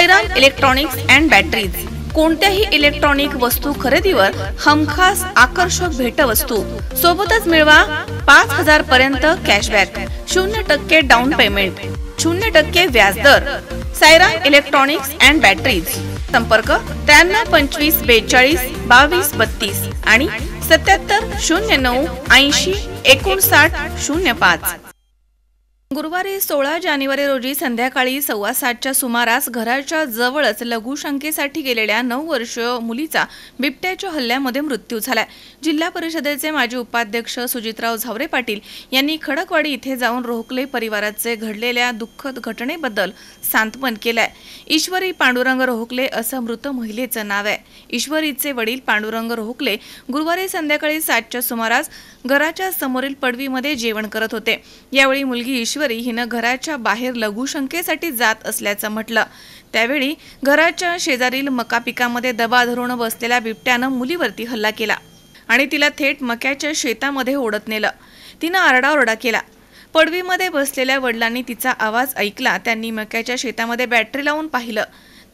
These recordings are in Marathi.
Sairam electronics and batteries. कोणत्याही इलेक्ट्रॉनिक वस्तू खरेदीवर हमखास आकर्षक भेटवस्तू सोबतच मिळवा 5000 पर्यंत कॅशबॅक, 0% डाऊन पेमेंट, 0% व्याजदर। Sairam electronics and batteries. संपर्क 93 25 42 22 32 आणि 77 09 80 59 05। गुरुवारी 16 जानेवारी रोजी संध्याकाळी 6:15च्या सुमारास घराच्या जवळच लघुशंकेसाठी गेलेल्या 9 वर्षीय मुलीचा बिबट्याच्या हल्ल्यामध्ये मृत्यू झाला। जिल्हा परिषदेचे माजी उपाध्यक्ष सुजितराव झावरे पाटील यांनी खडकवाडी इथे जाऊन रोहकले परिवाराचे घडलेल्या दुःखद घटनेबद्दल सांत्वन केलंय। ईश्वरी पांडुरंग रोहकले असं मृत महिलेचं नाव आहे। ईश्वरीचे वडील पांडुरंग रोहकले गुरुवारी संध्याकाळी 7च्या सुमारास घराच्या समोरील पडवीमध्ये जेवण करत होते। यावेळी मुलगी ईश्वरी हिनं घराच्या बाहेर लघुशंकेसाठी जात असल्याचं म्हटलं। त्यावेळी घराच्या शेजारील मका पिकामध्ये दबा धरून बसलेल्या बिबट्यानं मुलीवरती हल्ला केला आणि तिला थेट मक्याच्या शेतामध्ये ओढत नेलं। तिनं आरडाओरडा केला। पडवीमध्ये बसलेल्या वडिलांनी तिचा आवाज ऐकला। त्यांनी मक्याच्या शेतामध्ये बॅटरी लावून पाहिलं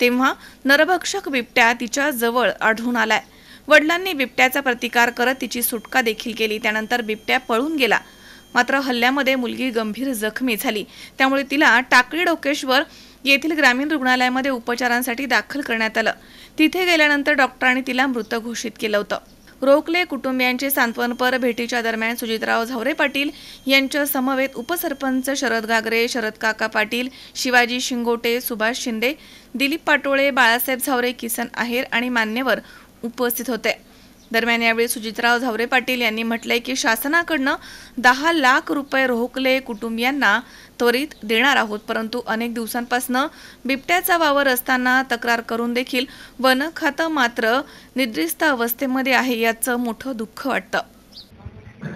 तेव्हा नरभक्षक बिबट्या तिच्या जवळ आढळून आलाय। वडिलांनी बिबट्याचा प्रतिकार करत तिची सुटका देखील केली। त्यानंतर बिबट्या पळून गेला। मात्र हल्ल्यामध्ये मुलगी गंभीर जखमी झाली। त्यामुळे तिला टाकळी डोकेश्वर येथील ग्रामीण रुग्णालयामध्ये उपचारांसाठी दाखल करण्यात आलं। तिथे गेल्यानंतर डॉक्टरांनी तिला मृत घोषित केलं होतं। रोहकले कुटुंबियांचे सांत्वनपर भेटीच्या दरम्यान सुजितराव झावरे पाटील यांच्या समवेत उपसरपंच शरद गागरे, शरद काका पाटील, शिवाजी शिंगोटे, सुभाष शिंदे, दिलीप पाटोळे, बाळासाहेब झावरे, किसन आहेर आणि मान्यवर उपस्थित होते। दरम्यान यावेळी सुजितराव झावरे पाटील यांनी म्हटलंय की शासनाकडनं 10 लाख रुपये रोहकले कुटुंबियांना त्वरित देणार आहोत, परंतु अनेक दिवसांपासून बिबट्याचा वावर असताना तक्रार करून देखील वन खातं मात्र निद्रिस्त अवस्थेमध्ये आहे, याचं मोठं दुःख वाटतं।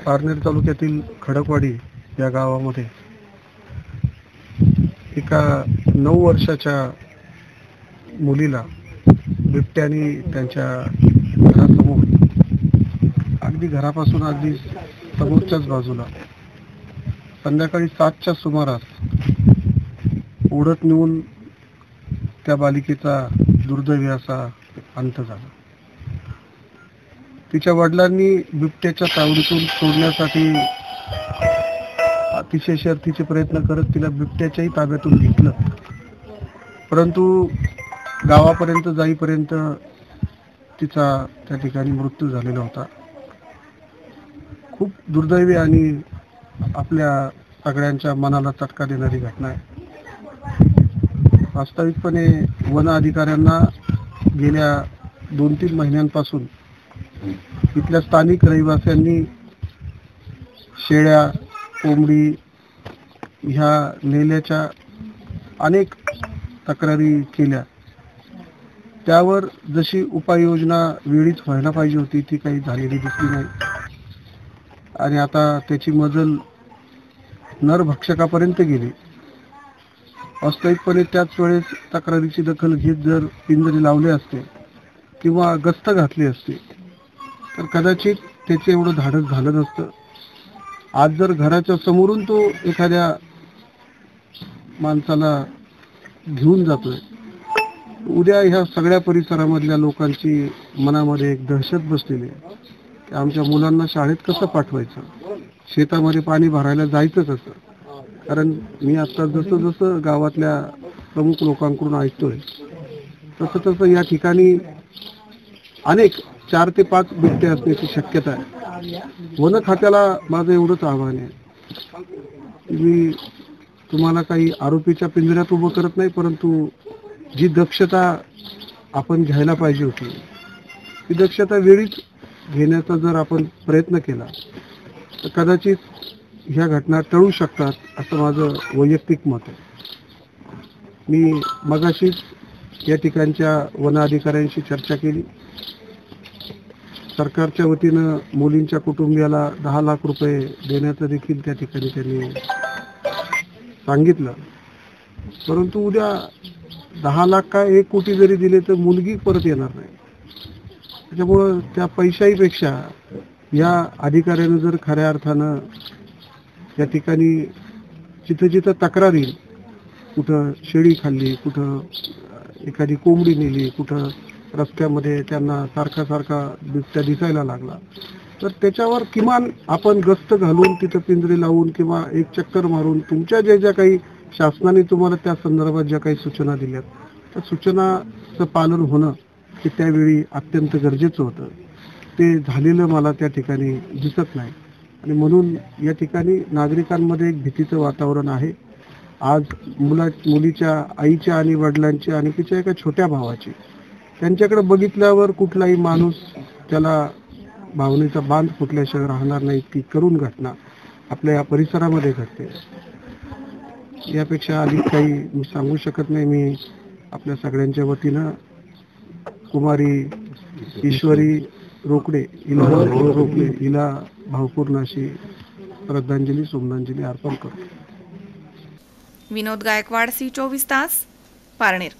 पारनेर तालुक्यातील खडकवाडी या गावामध्ये एका 9 वर्षाच्या मुलीला बिबट्याने त्यांच्या घरासमोर अगदी घरापासून अगदी समोरच्याच बाजूला संध्याकाळी 7च्या सुमारास ओढत नेऊन त्या बालिकेचा दुर्दैवी असा अंत झाला। तिच्या वडिलांनी बिबट्याच्या तावडीतून सोडण्यासाठी अतिशय शर्थीचे प्रयत्न करत तिला बिबट्याच्याही ताब्यातून घेतलं, परंतु गावापर्यंत जाईपर्यंत तिचा त्या ठिकाणी मृत्यू झालेला होता। खूप दुर्दैवी आणि आपल्या सगळ्यांच्या मनाला चटका देणारी घटना आहे। वास्तविकपणे वन अधिकाऱ्यांना गेल्या 2-3 महिन्यांपासून इथल्या स्थानिक रहिवाशांनी शेळ्या, कोंबडी ह्या नेल्याच्या अनेक तक्रारी केल्या। त्यावर जशी उपाययोजना वेळीच व्हायला पाहिजे होती ती काही झालेली दिसली नाही आणि आता त्याची मजल नरभक्षकापर्यंत गेली। वास्तविकपणे त्याच वेळेस तक्रारीची दखल घेत जर पिंजरे लावले असते किंवा गस्त घातली असती तर कदाचित त्याचे एवढं धाडस झालं नसतं। आज जर घराच्या समोरून तो एखाद्या माणसाला घेऊन जातोय, उद्या ह्या सगळ्या परिसरामधल्या लोकांची मनामध्ये एक दहशत बसलेली आहे की आमच्या मुलांना शाळेत कसं पाठवायचं, शेतामध्ये पाणी भरायला जायचं कसं। कारण मी आता जसं जसं गावातल्या प्रमुख लोकांकडून ऐकतोय तसं तसं या ठिकाणी अनेक 4 ते 5 बिबटे असण्याची शक्यता आहे। वन खात्याला माझं एवढंच आव्हान आहे, मी तुम्हाला काही आरोपीच्या पिंजऱ्यात उभं करत नाही, परंतु जी दक्षता आपण घ्यायला पाहिजे होती ती दक्षता वेळीच घेण्याचा जर आपण प्रयत्न केला तर कदाचित ह्या घटना टळू शकतात असं माझं वैयक्तिक मत आहे। मी मगाशीच या ठिकाणच्या वन अधिकाऱ्यांशी चर्चा केली। सरकारच्या वतीनं मुलींच्या कुटुंबियाला 10 लाख रुपये देण्याचं देखील त्या ठिकाणी त्यांनी सांगितलं, परंतु उद्या 10 लाख का 1 कोटी जरी दिले तर मुलगी परत येणार नाही। त्याच्यामुळं त्या पैशाहीपेक्षा या अधिकाऱ्यानं जर खऱ्या अर्थानं या ठिकाणी जिथं जिथं तक्रार येईल, कुठं शेळी खाल्ली, कुठं एखादी कोंबडी नेली, कुठं रस्त्यामध्ये त्यांना सारखा बिबट्या दिसायला लागला, तर त्याच्यावर किमान आपण गस्त घालून तिथं पिंजरे लावून किंवा एक चक्कर मारून तुमच्या ज्या काही शासनाने तुम्हाला त्या संदर्भात ज्या काही सूचना दिल्यात त्या सूचनाचं पालन होणं हे त्यावेळी अत्यंत गरजेचं होतं. ते झालेलं मला त्या ठिकाणी दिसत नाही आणि म्हणून या ठिकाणी नागरिकांमध्ये एक भीतीचं वातावरण आहे. आज मुलीच्या आईच्या आणि वडिलांची आणि तिच्या एका छोट्या भावाची त्यांच्याकडे बघितल्यावर कुठलाही माणूस त्याला भावनेचा बांध फुटल्याशिवाय राहणार नाही, इतकी करुण घटना आपल्या या परिसरामध्ये घडते. यापेक्षा अधिक काही मी सांगू शकत नाही. मी आपल्या सगळ्यांच्या वतीनं कुमारी ईश्वरी रोकडे हिला भावपूर्ण अशी श्रद्धांजली अर्पण करतो. विनोद गायकवाड, सी 24 तास, पारनेर.